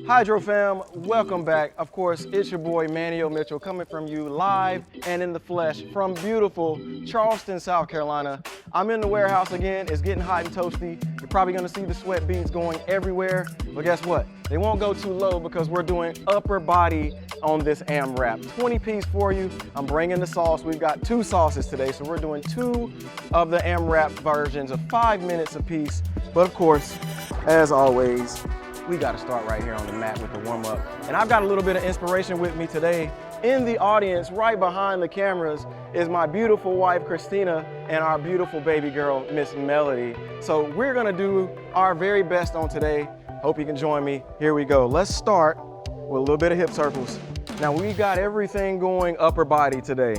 Hydro fam, welcome back. Of course, it's your boy Manteo Mitchell coming from you live and in the flesh from beautiful Charleston, South Carolina. I'm in the warehouse again. It's getting hot and toasty. You're probably gonna see the sweat beads going everywhere, but guess what? They won't go too low because we're doing upper body on this AMRAP. 20-piece for you. I'm bringing the sauce. We've got 2 sauces today, so we're doing 2 of the AMRAP versions of 5 minutes apiece. But of course, as always, we got to start right here on the mat with the warm-up. And I've got a little bit of inspiration with me today. In the audience, right behind the cameras, is my beautiful wife, Christina, and our beautiful baby girl, Miss Melody. So we're gonna do our very best on today. Hope you can join me. Here we go. Let's start with a little bit of hip circles. Now we got everything going upper body today.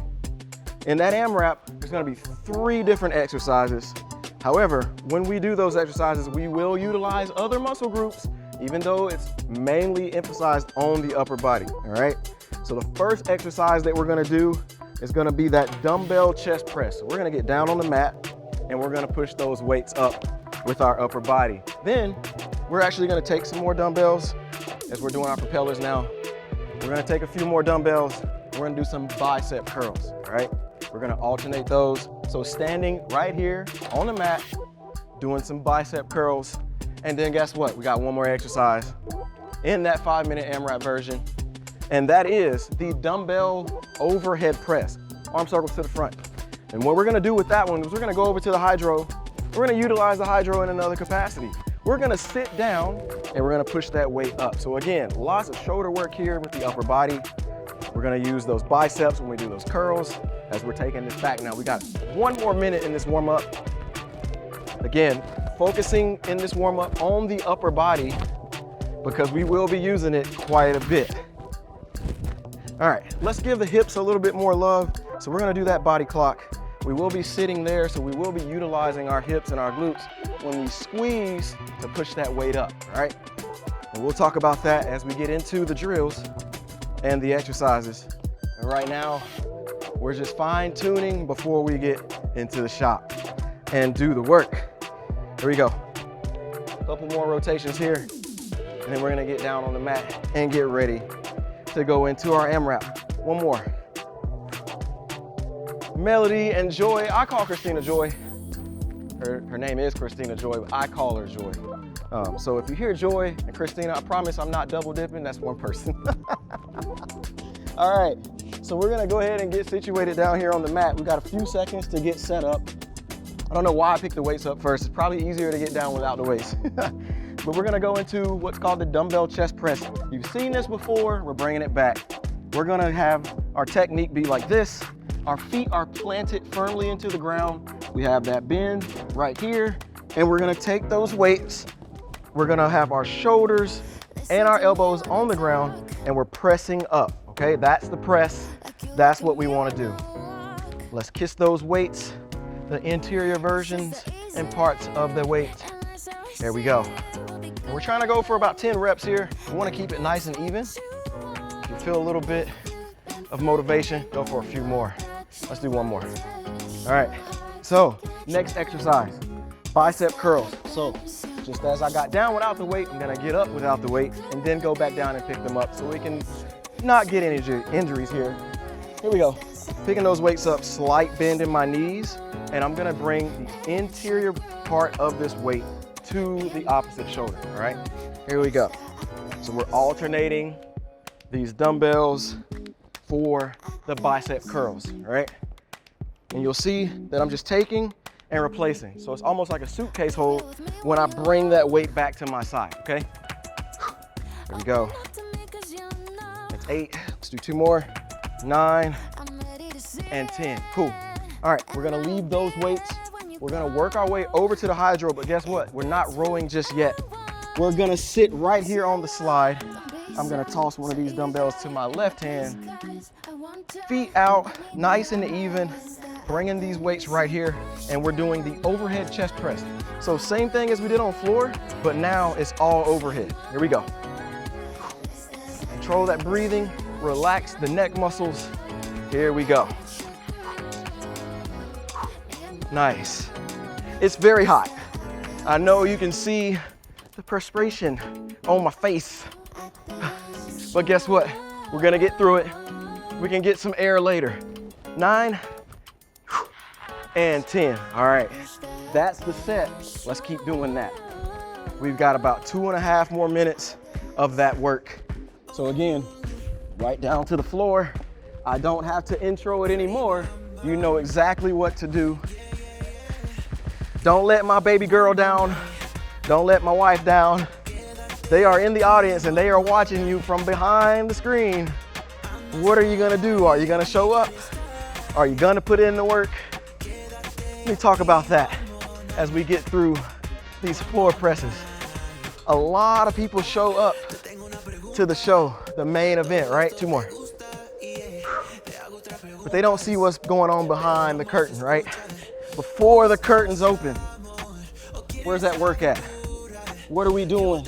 In that AMRAP, there's gonna be 3 different exercises. However, when we do those exercises, we will utilize other muscle groups, even though it's mainly emphasized on the upper body, all right? So the first exercise that we're gonna do is gonna be that dumbbell chest press. So we're gonna get down on the mat and we're gonna push those weights up with our upper body. Then we're actually gonna take some more dumbbells as we're doing our propellers now. We're gonna take a few more dumbbells. We're gonna do some bicep curls, all right? We're gonna alternate those. So standing right here on the mat, doing some bicep curls. And then guess what? We got one more exercise in that 5-minute AMRAP version. And that is the dumbbell overhead press. Arm circles to the front. And what we're gonna do with that one is we're gonna go over to the Hydrow. We're gonna utilize the Hydrow in another capacity. We're gonna sit down and we're gonna push that weight up. So again, lots of shoulder work here with the upper body. We're gonna use those biceps when we do those curls as we're taking this back. Now we got 1 more minute in this warm up. Again, focusing in this warm up on the upper body because we will be using it quite a bit. All right, let's give the hips a little bit more love. So we're gonna do that body clock. We will be sitting there, so we will be utilizing our hips and our glutes when we squeeze to push that weight up, all right? And we'll talk about that as we get into the drills and the exercises. And right now, we're just fine tuning before we get into the shop and do the work. Here we go. A couple more rotations here, and then we're gonna get down on the mat and get ready to go into our AMRAP. 1 more. Melody and Joy, I call Christina Joy. Her name is Christina Joy, but I call her Joy. So if you hear Joy and Christina, I promise I'm not double dipping, that's one person. All right, so we're gonna go ahead and get situated down here on the mat. We got a few seconds to get set up. I don't know why I picked the weights up first. It's probably easier to get down without the weights. But we're gonna go into what's called the dumbbell chest press. You've seen this before, we're bringing it back. We're gonna have our technique be like this. Our feet are planted firmly into the ground. We have that bend right here, and we're gonna take those weights. We're gonna have our shoulders and our elbows on the ground, and we're pressing up, okay? That's the press. That's what we wanna do. Let's kiss those weights, the interior versions and parts of the weight. There we go. And we're trying to go for about 10 reps here. We want to keep it nice and even. If you feel a little bit of motivation, go for a few more. Let's do 1 more. All right, so next exercise, bicep curls. So just as I got down without the weight, I'm gonna get up without the weight and then go back down and pick them up so we can not get any injuries here. Here we go. Picking those weights up, slight bend in my knees, and I'm gonna bring the interior part of this weight to the opposite shoulder, all right? Here we go. So we're alternating these dumbbells for the bicep curls, all right? And you'll see that I'm just taking and replacing. So it's almost like a suitcase hold when I bring that weight back to my side, okay? There we go. That's 8, let's do 2 more. 9 and 10, cool. All right, we're gonna leave those weights. We're gonna work our way over to the Hydrow, but guess what? We're not rowing just yet. We're gonna sit right here on the slide. I'm gonna toss one of these dumbbells to my left hand. Feet out, nice and even. Bringing these weights right here, and we're doing the overhead chest press. So same thing as we did on floor, but now it's all overhead. Here we go. Control that breathing, relax the neck muscles. Here we go. Nice. It's very hot. I know you can see the perspiration on my face. But guess what? We're gonna get through it. We can get some air later. 9 and 10. All right, that's the set. Let's keep doing that. We've got about 2.5 more minutes of that work. So again, right down to the floor. I don't have to intro it anymore. You know exactly what to do. Don't let my baby girl down. Don't let my wife down. They are in the audience and they are watching you from behind the screen. What are you gonna do? Are you gonna show up? Are you gonna put in the work? Let me talk about that as we get through these floor presses. A lot of people show up to the show, the main event, right? 2 more. But they don't see what's going on behind the curtain, right? Before the curtains open, where's that work at? What are we doing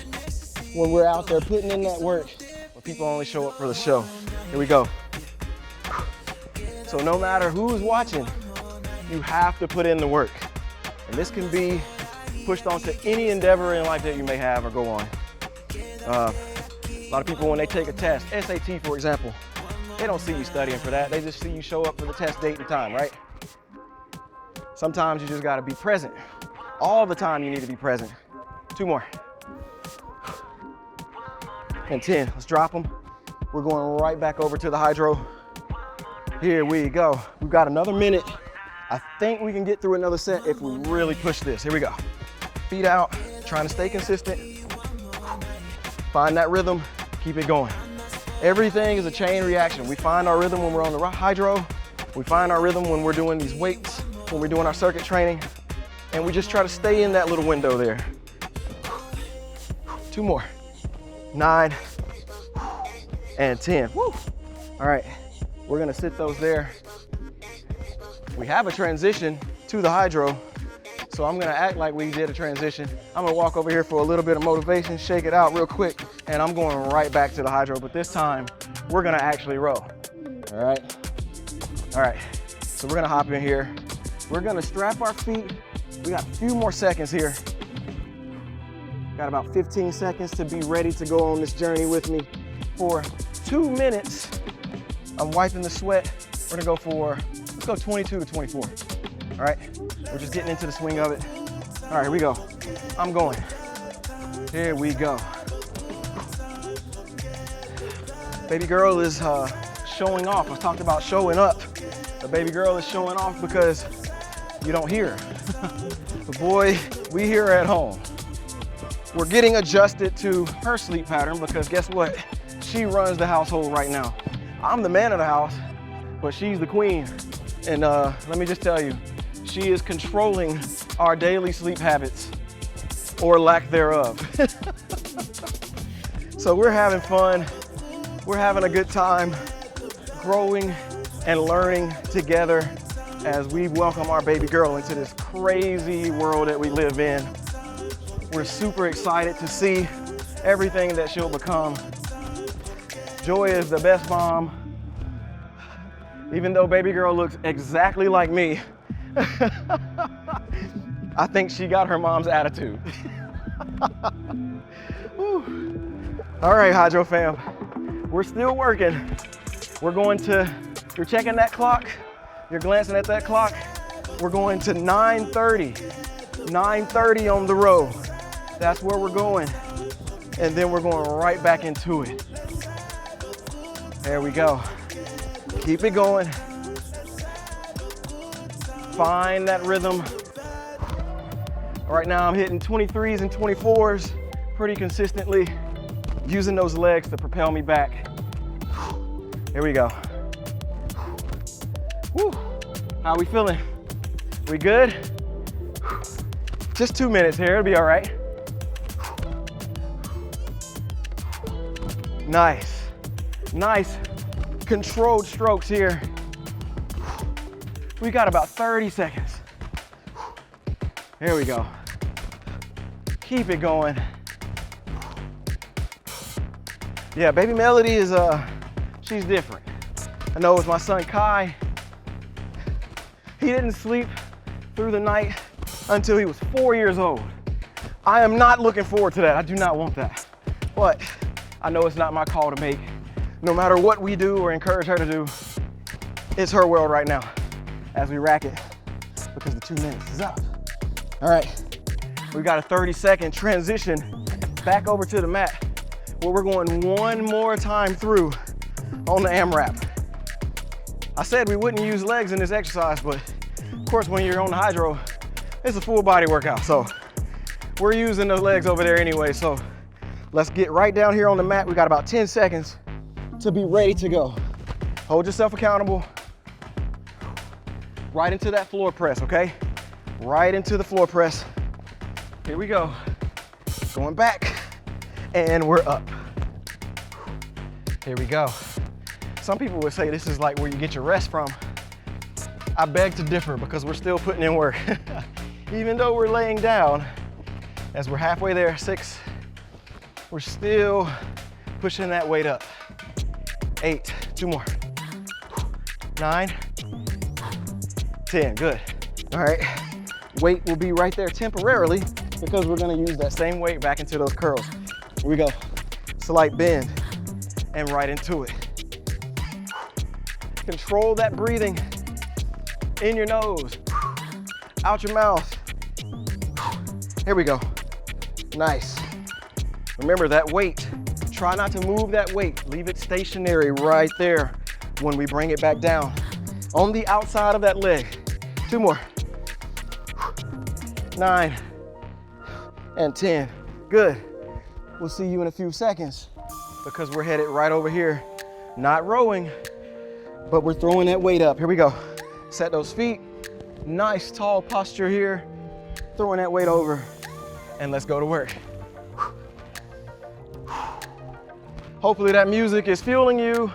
when we're out there putting in that work? When people only show up for the show. Here we go. So no matter who's watching, you have to put in the work. And this can be pushed onto any endeavor in life that you may have or go on. A lot of people, when they take a test, SAT for example, they don't see you studying for that. They just see you show up for the test date and time, right? Sometimes you just gotta be present. All the time you need to be present. 2 more. And 10, let's drop them. We're going right back over to the Hydrow. Here we go. We've got another minute. I think we can get through another set if we really push this. Here we go. Feet out, trying to stay consistent. Find that rhythm, keep it going. Everything is a chain reaction. We find our rhythm when we're on the Hydrow. We find our rhythm when we're doing these weights, when we're doing our circuit training, and we just try to stay in that little window there. 2 more. 9 and 10. Woo. All right, we're gonna sit those there. We have a transition to the Hydrow, so I'm gonna act like we did a transition. I'm gonna walk over here for a little bit of motivation, shake it out real quick, and I'm going right back to the Hydrow, but this time we're gonna actually row. All right. All right, so we're gonna hop in here. We're gonna strap our feet. We got a few more seconds here. Got about 15 seconds to be ready to go on this journey with me for 2 minutes. I'm wiping the sweat. We're gonna go for, let's go 22 to 24. All right, we're just getting into the swing of it. All right, here we go. I'm going. Here we go. Baby girl is showing off. I talked about showing up. The baby girl is showing off because you don't hear her. But boy, we hear her at home. We're getting adjusted to her sleep pattern because guess what? She runs the household right now. I'm the man of the house, but she's the queen. And let me just tell you, she is controlling our daily sleep habits or lack thereof. So we're having fun. We're having a good time growing and learning together as we welcome our baby girl into this crazy world that we live in. We're super excited to see everything that she'll become. Joy is the best mom. Even though baby girl looks exactly like me, I think she got her mom's attitude. All right, Hydrow fam, we're still working. We're going to, you're checking that clock, you're glancing at that clock. We're going to 9:30, 9:30 on the row. That's where we're going. And then we're going right back into it. There we go. Keep it going. Find that rhythm. Right now I'm hitting 23s and 24s pretty consistently, using those legs to propel me back. Here we go. Woo. How we feeling? We good? Just 2 minutes here, it'll be all right. Nice, nice controlled strokes here. We got about 30 seconds. Here we go. Keep it going. Yeah, baby Melody is, she's different. I know with my son Kai, he didn't sleep through the night until he was 4 years old. I am not looking forward to that. I do not want that. But I know it's not my call to make. No matter what we do or encourage her to do, it's her world right now as we rack it because the 2 minutes is up. All right, we got a 30-second transition back over to the mat where we're going one more time through on the AMRAP. I said we wouldn't use legs in this exercise, but of course when you're on the Hydrow, it's a full body workout. So we're using those legs over there anyway. So let's get right down here on the mat. We got about 10 seconds to be ready to go. Hold yourself accountable. Right into that floor press, okay? Right into the floor press. Here we go. Going back, and we're up. Here we go. Some people would say this is like where you get your rest from. I beg to differ because we're still putting in work. Even though we're laying down, as we're halfway there, 6, we're still pushing that weight up. 8, 2 more. 9, 10, good. All right, weight will be right there temporarily because we're gonna use that same weight back into those curls. Here we go, slight bend and right into it. Control that breathing in your nose, out your mouth. Here we go, nice. Remember that weight, try not to move that weight. Leave it stationary right there when we bring it back down on the outside of that leg. 2 more. 9 and 10. Good. We'll see you in a few seconds because we're headed right over here. Not rowing, but we're throwing that weight up. Here we go. Set those feet. Nice tall posture here. Throwing that weight over and let's go to work. Hopefully that music is fueling you.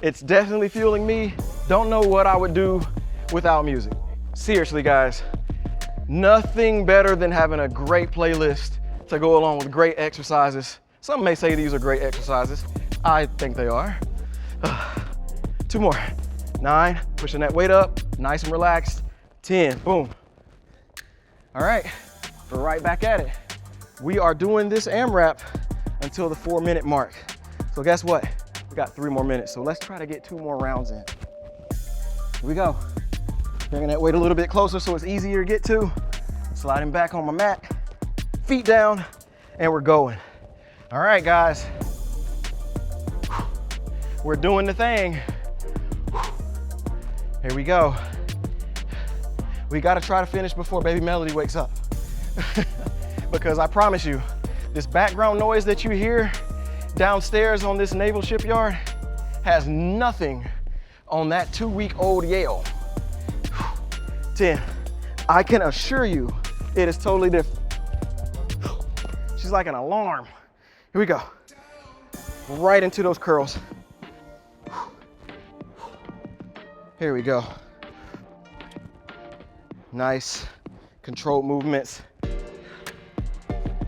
It's definitely fueling me. Don't know what I would do without music. Seriously, guys, nothing better than having a great playlist to go along with great exercises. Some may say these are great exercises. I think they are. 2 more. 9, pushing that weight up, nice and relaxed. 10, boom. All right, we're right back at it. We are doing this AMRAP until the 4-minute mark. So guess what? We got 3 more minutes. So let's try to get 2 more rounds in. Here we go. Bringing that weight a little bit closer so it's easier to get to. Sliding back on my mat, feet down, and we're going. All right, guys. We're doing the thing. Here we go. We gotta try to finish before baby Melody wakes up. Because I promise you, this background noise that you hear downstairs on this naval shipyard has nothing on that 2-week-old Yale. 10. I can assure you it is totally different. She's like an alarm. Here we go. Right into those curls. Here we go. Nice controlled movements.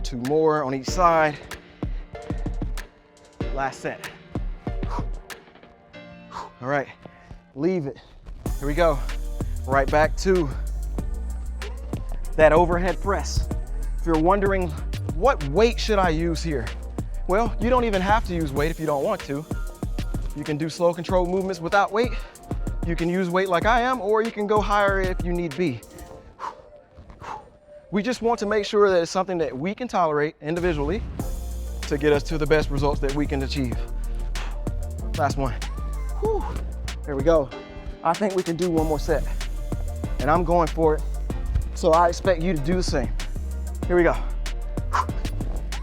2 more on each side. Last set. All right, leave it. Here we go. Right back to that overhead press. If you're wondering, what weight should I use here? Well, you don't even have to use weight if you don't want to. You can do slow controlled movements without weight. You can use weight like I am, or you can go higher if you need be. We just want to make sure that it's something that we can tolerate individually to get us to the best results that we can achieve. Last one. Whew. There we go. I think we can do 1 more set. And I'm going for it. So I expect you to do the same. Here we go.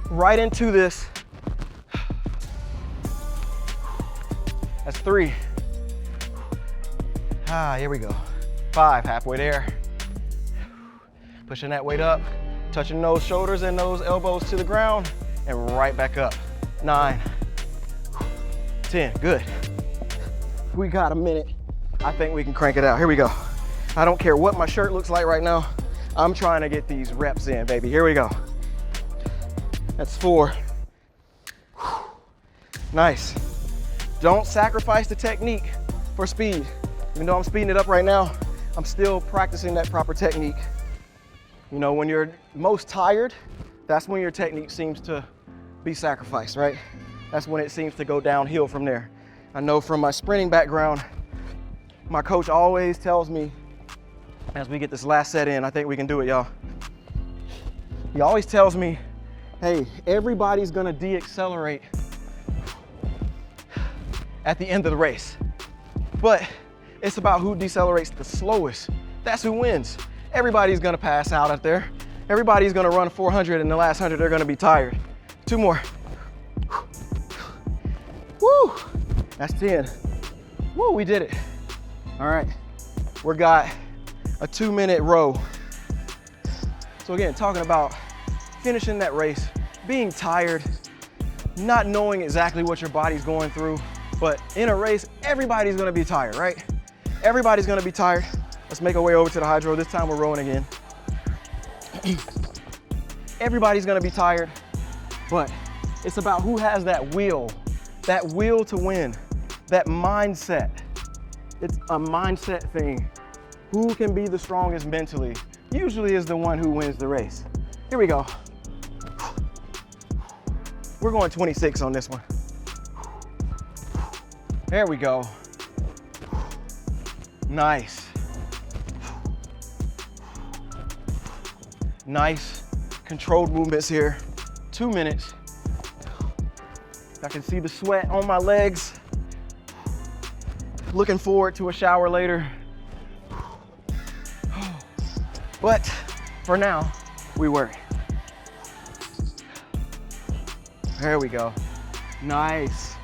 Right into this. That's 3. Here we go. 5, halfway there. Pushing that weight up, touching those shoulders and those elbows to the ground, and right back up. 9, 10, good. We got a minute. I think we can crank it out. Here we go. I don't care what my shirt looks like right now. I'm trying to get these reps in, baby. Here we go. That's 4. Nice. Don't sacrifice the technique for speed. Even though I'm speeding it up right now, I'm still practicing that proper technique. You know, when you're most tired, that's when your technique seems to be sacrificed, right? That's when it seems to go downhill from there. I know from my sprinting background, my coach always tells me, as we get this last set in, I think we can do it, y'all. He always tells me, hey, everybody's gonna de-accelerate at the end of the race. But it's about who decelerates the slowest. That's who wins. Everybody's gonna pass out up there. Everybody's gonna run 400, and the last 100, they're gonna be tired. 2 more. Woo, that's 10. Woo, we did it. All right, we got a 2-minute row. So again, talking about finishing that race, being tired, not knowing exactly what your body's going through, but in a race, everybody's gonna be tired, right? Everybody's gonna be tired. Let's make our way over to the Hydrow. This time we're rowing again. Everybody's gonna be tired, but it's about who has that will to win, that mindset. It's a mindset thing. Who can be the strongest mentally usually is the one who wins the race. Here we go. We're going 26 on this one. There we go. Nice. Nice controlled movements here. 2 minutes. I can see the sweat on my legs. Looking forward to a shower later. But for now, we worry. There we go. Nice.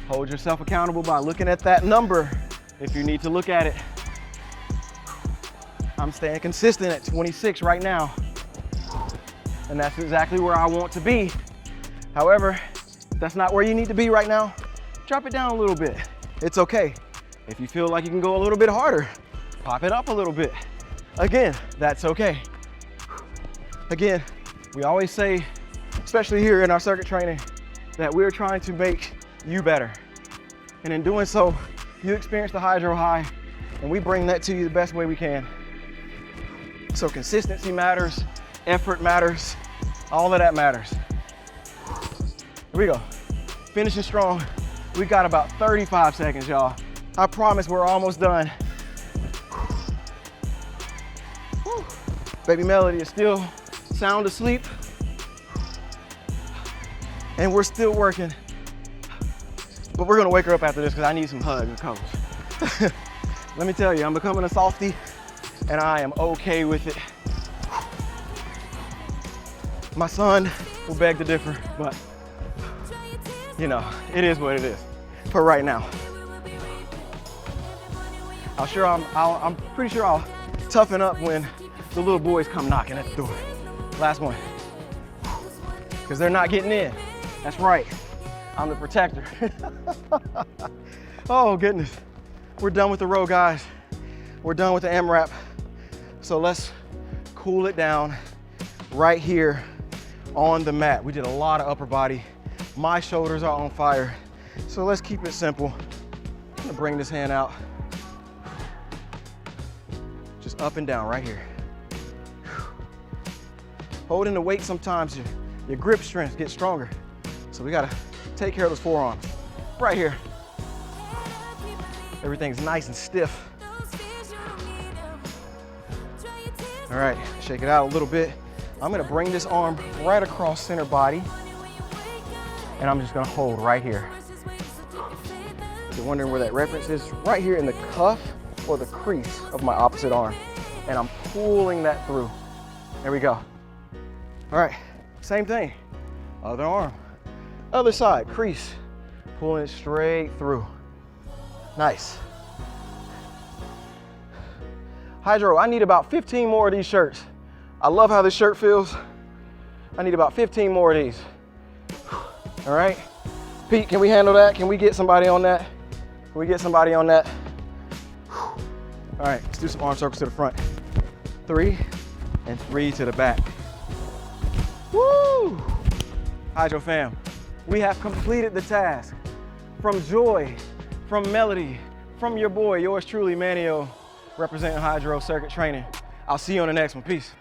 Hold yourself accountable by looking at that number if you need to look at it. I'm staying consistent at 26 right now. And that's exactly where I want to be. However, if that's not where you need to be right now, drop it down a little bit. It's okay. If you feel like you can go a little bit harder, pop it up a little bit. Again, that's okay. Again, we always say, especially here in our circuit training, that we're trying to make you better. And in doing so, you experience the Hydrow high, and we bring that to you the best way we can. So consistency matters, effort matters, all of that matters. Here we go. Finishing strong. We got about 35 seconds, y'all. I promise we're almost done. Whew. Baby Melody is still sound asleep. And we're still working. But we're gonna wake her up after this because I need some hugs and cuddles. Let me tell you, I'm becoming a softie and I am okay with it. My son will beg to differ, but you know, it is what it is for right now. I'm pretty sure I'll toughen up when the little boys come knocking at the door. Last one. Because they're not getting in. That's right. I'm the protector. Oh goodness. We're done with the row, guys. We're done with the AMRAP. So let's cool it down right here on the mat. We did a lot of upper body. My shoulders are on fire. So let's keep it simple. I'm gonna bring this hand out. Just up and down right here. Holding the weight sometimes, your grip strength gets stronger. So we gotta take care of those forearms. Right here. Everything's nice and stiff. All right, shake it out a little bit. I'm gonna bring this arm right across center body, and I'm just gonna hold right here. If you're wondering where that reference is, right here in the cuff or the crease of my opposite arm. And I'm pulling that through. There we go. All right, same thing. Other arm, other side, crease. Pulling it straight through. Nice. Hydrow, I need about 15 more of these shirts. I love how this shirt feels. I need about 15 more of these. All right. Pete, can we handle that? Can we get somebody on that? Can we get somebody on that? All right, let's do some arm circles to the front. 3 and 3 to the back. Woo! Hydrow fam, we have completed the task. From Joy, from Melody, from your boy, yours truly, Manteo, representing Hydrow Circuit Training. I'll see you on the next one. Peace.